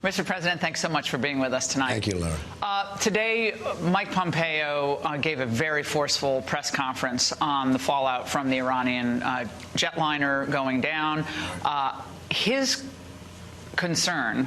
Mr. President, thanks so much for being with us tonight. Thank you, Laura. Today, Mike Pompeo gave a very forceful press conference on the fallout from the Iranian jetliner going down. His concern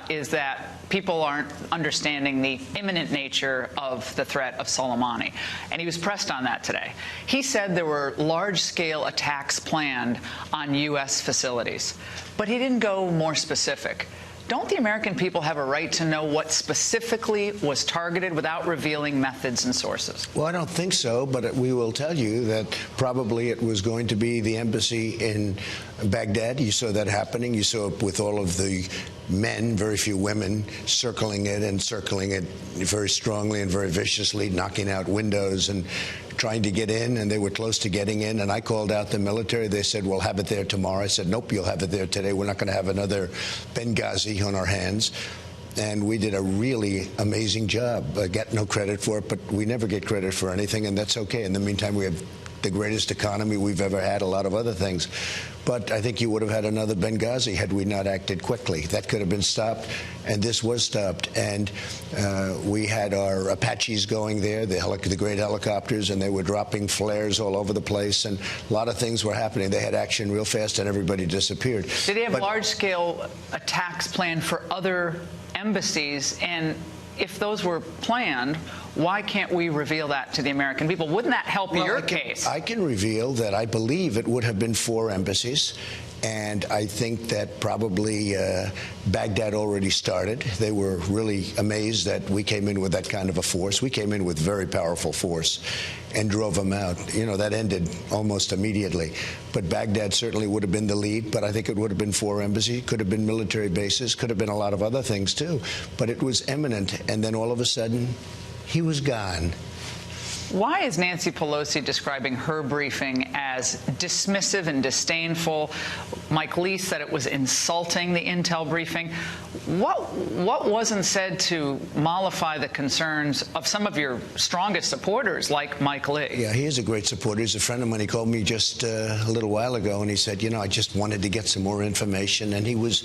is that people aren't understanding the imminent nature of the threat of Soleimani. And he was pressed on that today. He said there were large-scale attacks planned on U.S. facilities, but he didn't go more specific. Don't the American people have a right to know what specifically was targeted without revealing methods and sources? Well, I don't think so, but we will tell you that probably it was going to be the embassy in Baghdad. You saw that happening. You saw it with all of the men, very few women, circling it very strongly and very viciously, knocking out windows and trying to get in, and they were close to getting in. And I called out the military. They said, we'll have it there tomorrow. I said, nope, you'll have it there today. We're not going to have another Benghazi on our hands. And we did a really amazing job. I get no credit for it, but we never get credit for anything, and that's okay. In the meantime, we have the greatest economy we've ever had, a lot of other things. But I think you would have had another Benghazi had we not acted quickly. That could have been stopped, and this was stopped. And we had our Apaches going there, the great helicopters, and they were dropping flares all over the place, and a lot of things were happening. They had action real fast, and everybody disappeared. Did they have large-scale attacks planned for other embassies? And if those were planned, why can't we reveal that to the American people? Wouldn't that help your case? I can reveal that I believe it would have been 4 embassies. And I think that probably Baghdad already started. They were really amazed that we came in with that kind of a force. We came in with very powerful force and drove them out. You know, that ended almost immediately. But Baghdad certainly would have been the lead. But I think it would have been 4 embassies. Could have been military bases. Could have been a lot of other things, too. But it was imminent. And then all of a sudden, he was gone. Why is Nancy Pelosi describing her briefing as dismissive and disdainful? Mike Lee said it was insulting, the intel briefing. What wasn't said to mollify the concerns of some of your strongest supporters, like Mike Lee? Yeah, he is a great supporter. He's a friend of mine. He called me just a little while ago, and he said, you know, I just wanted to get some more information. And he was,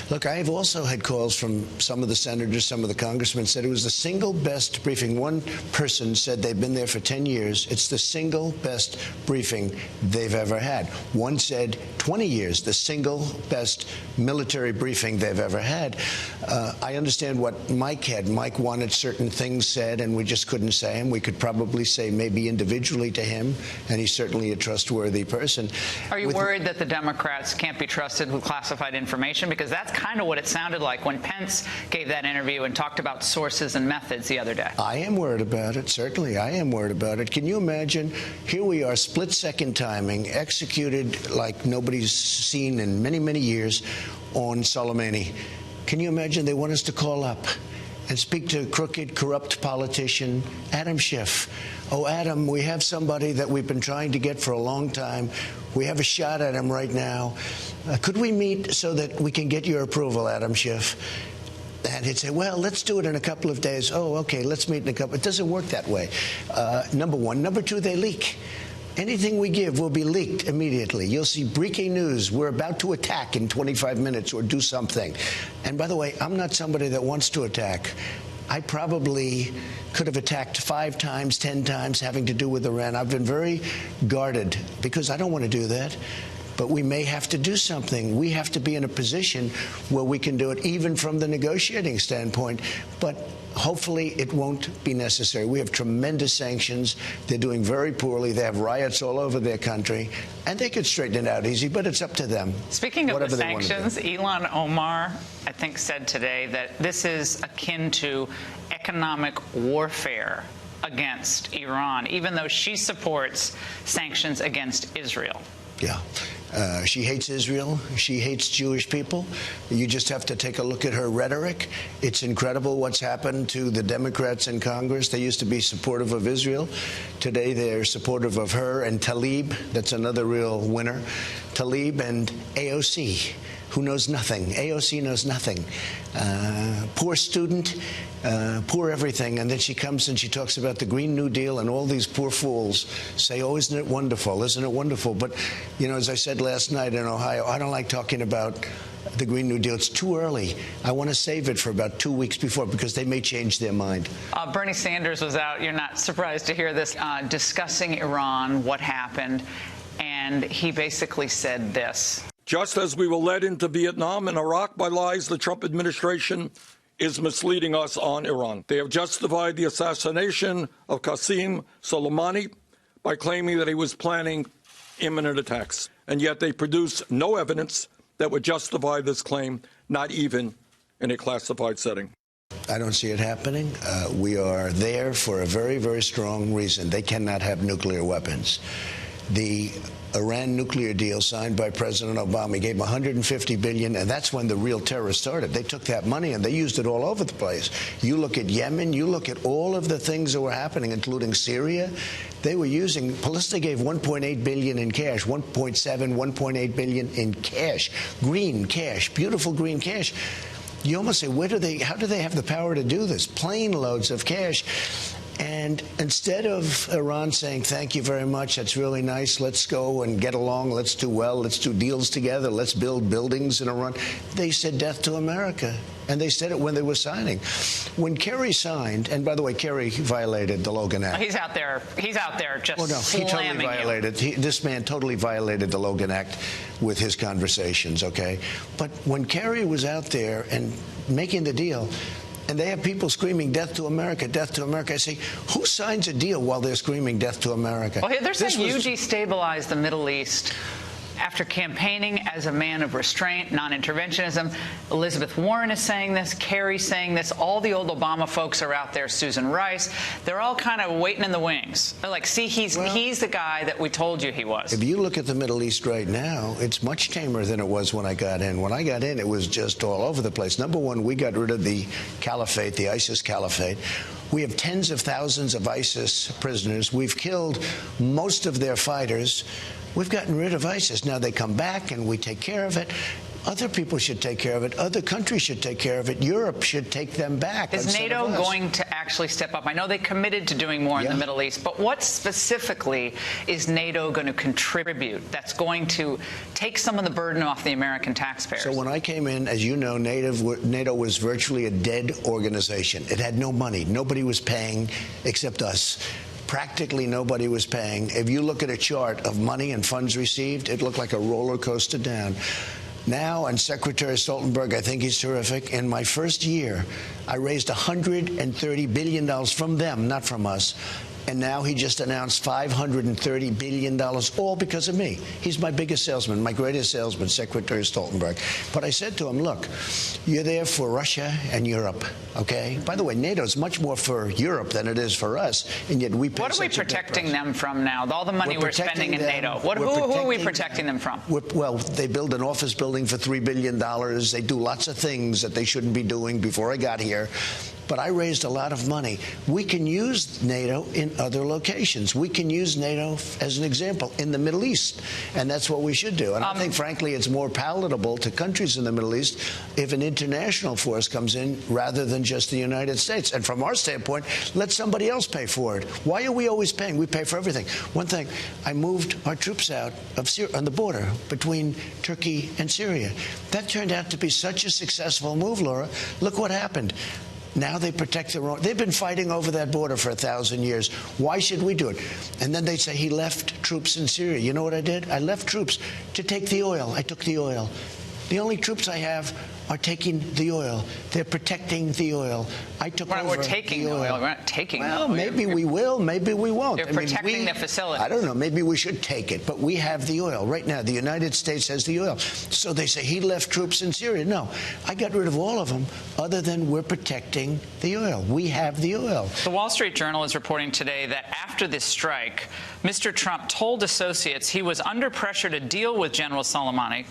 look, I've also had calls from some of the senators, some of the congressmen, said it was the single best briefing. One person said they've been there for 10 years. It's the single best briefing they've ever had. One said 20 years, the single best military briefing they've ever had. I understand what Mike had. Mike wanted certain things said, and we just couldn't say them. We could probably say maybe individually to him, and he's certainly a trustworthy person. Are you worried that the Democrats can't be trusted with classified information? Because that's kind of what it sounded like when Pence gave that interview and talked about sources and methods the other day. I am worried about it. Certainly, I am worried about it. Can you imagine? Here we are, split-second timing, executed like nobody's seen in many, many years on Soleimani. Can you imagine? They want us to call up and speak to crooked, corrupt politician Adam Schiff. Oh, Adam, we have somebody that we've been trying to get for a long time. We have a shot at him right now. Could we meet so that we can get your approval, Adam Schiff? And he'd say, well, let's do it in a couple of days. Oh, okay, let's meet in a couple. It doesn't work that way. Number one. Number two, they leak. Anything we give will be leaked immediately. You'll see breaking news. We're about to attack in 25 minutes or do something. And by the way, I'm not somebody that wants to attack. I probably could have attacked 5 times, 10 times, having to do with Iran. I've been very guarded because I don't want to do that. But we may have to do something. We have to be in a position where we can do it, even from the negotiating standpoint. But hopefully it won't be necessary. We have tremendous sanctions. They're doing very poorly. They have riots all over their country. And they could straighten it out easy, but it's up to them. Speaking of the sanctions, Ilhan Omar, I think, said today that this is akin to economic warfare against Iran, even though she supports sanctions against Israel. Yeah. She hates Israel. She hates Jewish people. You just have to take a look at her rhetoric. It's incredible what's happened to the Democrats in Congress. They used to be supportive of Israel. Today they're supportive of her and Tlaib. That's another real winner. Tlaib and AOC, who knows nothing. AOC knows nothing. Poor student, poor everything. And then she comes and she talks about the Green New Deal, and all these poor fools say, oh, isn't it wonderful? Isn't it wonderful? But, you know, as I said last night in Ohio, I don't like talking about the Green New Deal. It's too early. I want to save it for about 2 weeks before, because they may change their mind. Bernie Sanders was out, you're not surprised to hear this, discussing Iran, what happened, and he basically said this. Just as we were led into Vietnam and Iraq by lies, the Trump administration is misleading us on Iran. They have justified the assassination of Qasem Soleimani by claiming that he was planning imminent attacks. And yet they produce no evidence that would justify this claim, not even in a classified setting. I don't see it happening. We are there for a very, very strong reason. They cannot have nuclear weapons. The Iran nuclear deal signed by President Obama gave them $150 billion, and that's when the real terror started. They took that money and they used it all over the place. You look at Yemen, you look at all of the things that were happening, including Syria. They were using, Pelista gave $1.8 billion in cash, 1.8 billion in cash, green cash, beautiful green cash. You almost say, how do they have the power to do this? Plane loads of cash. And instead of Iran saying, thank you very much, that's really nice, let's go and get along, let's do well, let's do deals together, let's build buildings in Iran, they said death to America. And they said it when they were signing. When Kerry signed, and by the way, Kerry violated the Logan Act. He's out there just well, no, he totally violated. This man totally violated the Logan Act with his conversations, okay? But when Kerry was out there and making the deal, and they have people screaming, death to America, death to America. I say, who signs a deal while they're screaming death to America? Well, they're saying you destabilized the Middle East after campaigning as a man of restraint, non-interventionism. Elizabeth Warren is saying this, Kerry's saying this, all the old Obama folks are out there, Susan Rice. They're all kind of waiting in the wings. They're like, see, he's the guy that we told you he was. If you look at the Middle East right now, it's much tamer than it was when I got in. When I got in, it was just all over the place. Number one, we got rid of the caliphate, the ISIS caliphate. We have tens of thousands of ISIS prisoners. We've killed most of their fighters. We've gotten rid of ISIS. Now they come back and we take care of it. Other people should take care of it. Other countries should take care of it. Europe should take them back. Is NATO going to actually step up? I know they committed to doing more in the Middle East, but what specifically is NATO going to contribute that's going to take some of the burden off the American taxpayers? So when I came in, as you know, NATO was virtually a dead organization. It had no money. Nobody was paying except us. Practically nobody was paying. If you look at a chart of money and funds received, it looked like a roller coaster down. Now, and Secretary Stoltenberg, I think he's terrific. In my first year, I raised $130 billion from them, not from us. And now he just announced $530 billion, all because of me. He's my biggest salesman, my greatest salesman, Secretary Stoltenberg. But I said to him, look, you're there for Russia and Europe, okay? By the way, NATO's much more for Europe than it is for us, and yet we pay What are we protecting them from now? All the money we're spending in NATO. Who are we protecting them from? Well, they build an office building for $3 billion. They do lots of things that they shouldn't be doing before I got here. But I raised a lot of money. We can use NATO in other locations. We can use NATO, as an example, in the Middle East. And that's what we should do. And I think, frankly, it's more palatable to countries in the Middle East if an international force comes in rather than just the United States. And from our standpoint, let somebody else pay for it. Why are we always paying? We pay for everything. One thing, I moved our troops out of Syria, on the border between Turkey and Syria. That turned out to be such a successful move, Laura. Look what happened. Now they protect their own. They've been fighting over that border for 1,000 years. Why should we do it? And then they say he left troops in Syria. You know what I did? I left troops to take the oil. I took the oil. The only troops I have are taking the oil. They're protecting the oil. I took over We're taking the oil. We're not taking the oil. Well, maybe we will. Maybe we won't. You're protecting the facility. I don't know. Maybe we should take it. But we have the oil. Right now, the United States has the oil. So they say he left troops in Syria. No. I got rid of all of them other than we're protecting the oil. We have the oil. The Wall Street Journal is reporting today that after this strike, Mr. Trump told associates he was under pressure to deal with General Soleimani,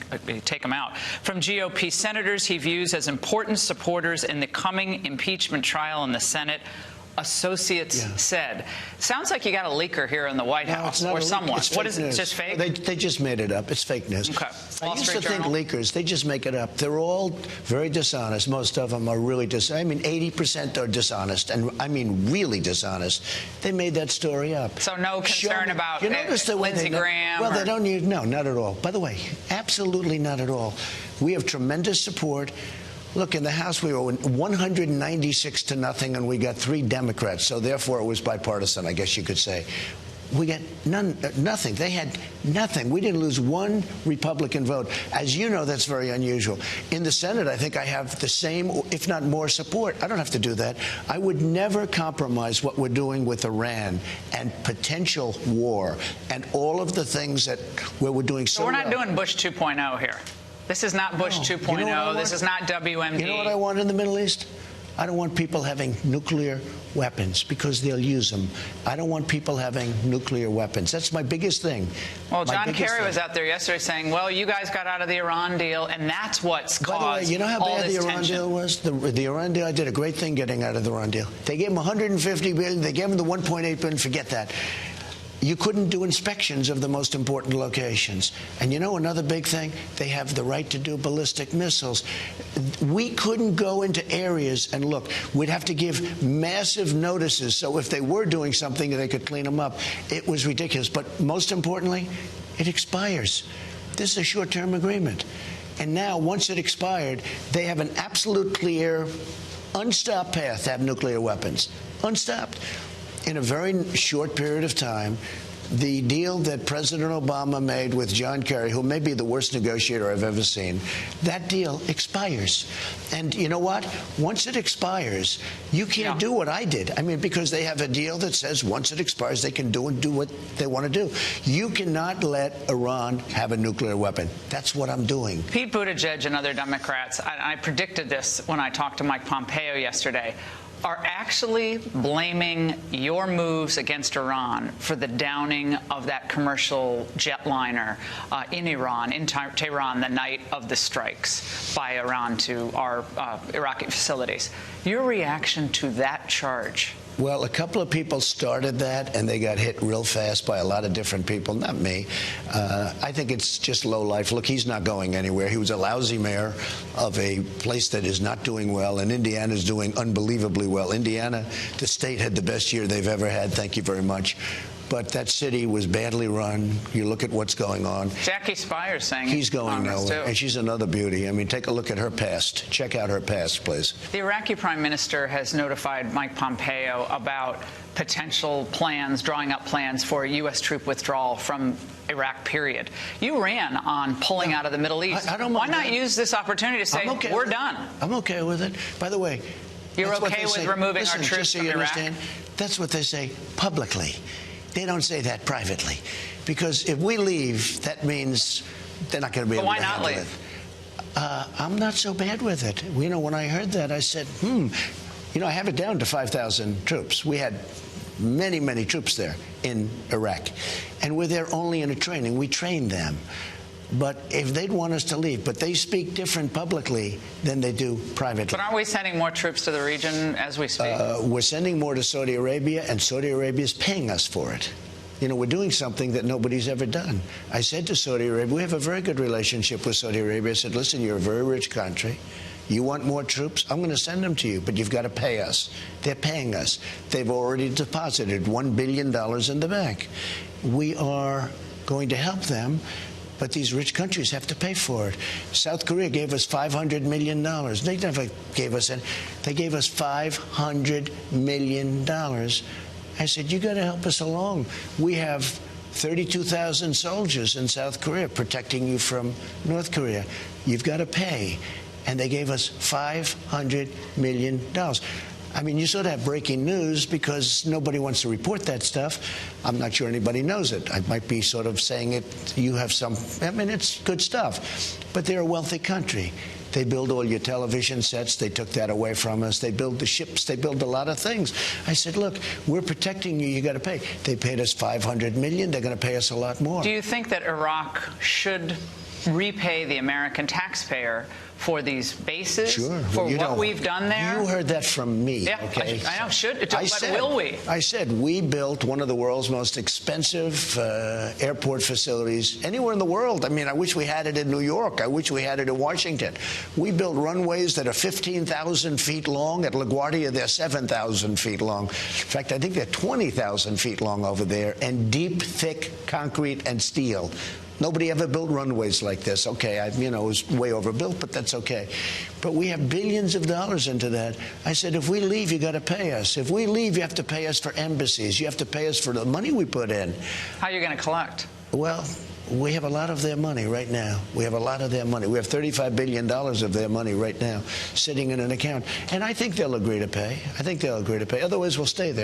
take him out, from GOP senators he views as important supporters in the coming impeachment trial in the Senate. associates Yeah. said. Sounds like you got a leaker here in the White No, House it's not or a leak. someone. It's What fake is it? news. Just fake? They just made it up. It's fake news. Okay. I Wall used Street to think Journal? leakers, they just make it up. They're all very dishonest. Most of them are really dishonest. I mean, 80% are dishonest, and I mean really dishonest. They made that story up. So no Show concern me- about you notice the way Lindsey they Graham? Well, or- they don't need, no, not at all. By the way, absolutely not at all. We have tremendous support. Look, in the House, we were 196 to nothing, and we got 3 Democrats. So therefore, it was bipartisan, I guess you could say. We got nothing. They had nothing. We didn't lose 1 Republican vote. As you know, that's very unusual. In the Senate, I think I have the same, if not more, support. I don't have to do that. I would never compromise what we're doing with Iran and potential war and all of the things that where we're doing so So we're not well. doing Bush 2.0 here. This is not Bush No. 2.0. You know what I This want? is not WMD. You know what I want in the Middle East? I don't want people having nuclear weapons because they'll use them. I don't want people having nuclear weapons. That's my biggest thing. Well, My John biggest Kerry thing. was out there yesterday saying, well, you guys got out of the Iran deal, and that's what's By the caused way, you know how all bad this the Iran tension. deal was? The Iran deal, I did a great thing getting out of the Iran deal. They gave them $150 billion. They gave them the $1.8 billion. Forget that. You couldn't do inspections of the most important locations. And you know another big thing? They have the right to do ballistic missiles. We couldn't go into areas and look. We'd have to give massive notices. So if they were doing something, they could clean them up. It was ridiculous. But most importantly, it expires. This is a short-term agreement. And now, once it expired, they have an absolute clear, unstopped path to have nuclear weapons. Unstopped. In a very short period of time, the deal that President Obama made with John Kerry, who may be the worst negotiator I've ever seen, that deal expires. And you know what? Once it expires, you can't do what I did. I mean, because they have a deal that says once it expires, they can do what they want to do. You cannot let Iran have a nuclear weapon. That's what I'm doing. Pete Buttigieg and other Democrats, I predicted this when I talked to Mike Pompeo yesterday, are actually blaming your moves against Iran for the downing of that commercial jetliner in Iran, in Tehran, the night of the strikes by Iran to our Iraqi facilities. Your reaction to that charge? Well, a couple of people started that, and they got hit real fast by a lot of different people, not me. I think it's just low life. Look, he's not going anywhere. He was a lousy mayor of a place that is not doing well, and Indiana's doing unbelievably well. Indiana, the state, had the best year they've ever had. Thank you very much. But that city was badly run. You look at what's going on. Jackie Spires saying He's going Congress, nowhere, too. and she's another beauty. I mean, take a look at her past. Check out her past, please. The Iraqi prime minister has notified Mike Pompeo about potential plans, drawing up plans for a U.S. troop withdrawal from Iraq, period. You ran on pulling out of the Middle East. I don't Why mind not that. use this opportunity to say, I'm okay we're with it. done? I'm okay with it. By the way, You're that's what okay they with say. removing Listen, our troops just so from you Iraq? understand, that's what they say publicly. They don't say that privately. Because if we leave, that means they're not going to be able why to not handle leave? it. I'm not so bad with it. You know, when I heard that, I said, you know, I have it down to 5,000 troops. We had many, many troops there in Iraq. And we're there only in a training. We train them. But if they'd want us to leave, but they speak different publicly than they do privately. But aren't we sending more troops to the region as we speak? We're sending more to Saudi Arabia, and Saudi Arabia is paying us for it. You know, we're doing something that nobody's ever done. I said to Saudi Arabia, we have a very good relationship with Saudi Arabia. I said, listen, you're a very rich country. You want more troops? I'm going to send them to you, but you've got to pay us. They're paying us. They've already deposited $1 billion in the bank. We are going to help them. But these rich countries have to pay for it. South Korea gave us $500 million. They never gave us any. They gave us $500 million. I said, you got to help us along. We have 32,000 soldiers in South Korea protecting you from North Korea. You've got to pay. And they gave us $500 million. I mean, you sort of have breaking news because nobody wants to report that stuff. I'm not sure anybody knows it. I might be sort of saying it. You have some. I mean, it's good stuff. But they're a wealthy country. They build all your television sets. They took that away from us. They build the ships. They build a lot of things. I said, look, we're protecting you. You got to pay. They paid us $500 million. They're going to pay us a lot more. Do you think that Iraq should repay the American taxpayer for these bases, sure. for what we've done there? You heard that from me. Yeah, okay? I know. Will we? I said we built one of the world's most expensive airport facilities anywhere in the world. I mean, I wish we had it in New York. I wish we had it in Washington. We built runways that are 15,000 feet long. At LaGuardia, they're 7,000 feet long. In fact, I think they're 20,000 feet long over there, and deep, thick concrete and steel. Nobody ever built runways like this. Okay, it was way overbuilt, but that's okay. But we have billions of dollars into that. I said, if we leave, you got to pay us. If we leave, you have to pay us for embassies. You have to pay us for the money we put in. How are you going to collect? Well, we have a lot of their money right now. We have a lot of their money. We have $35 billion of their money right now sitting in an account. And I think they'll agree to pay. Otherwise, we'll stay there.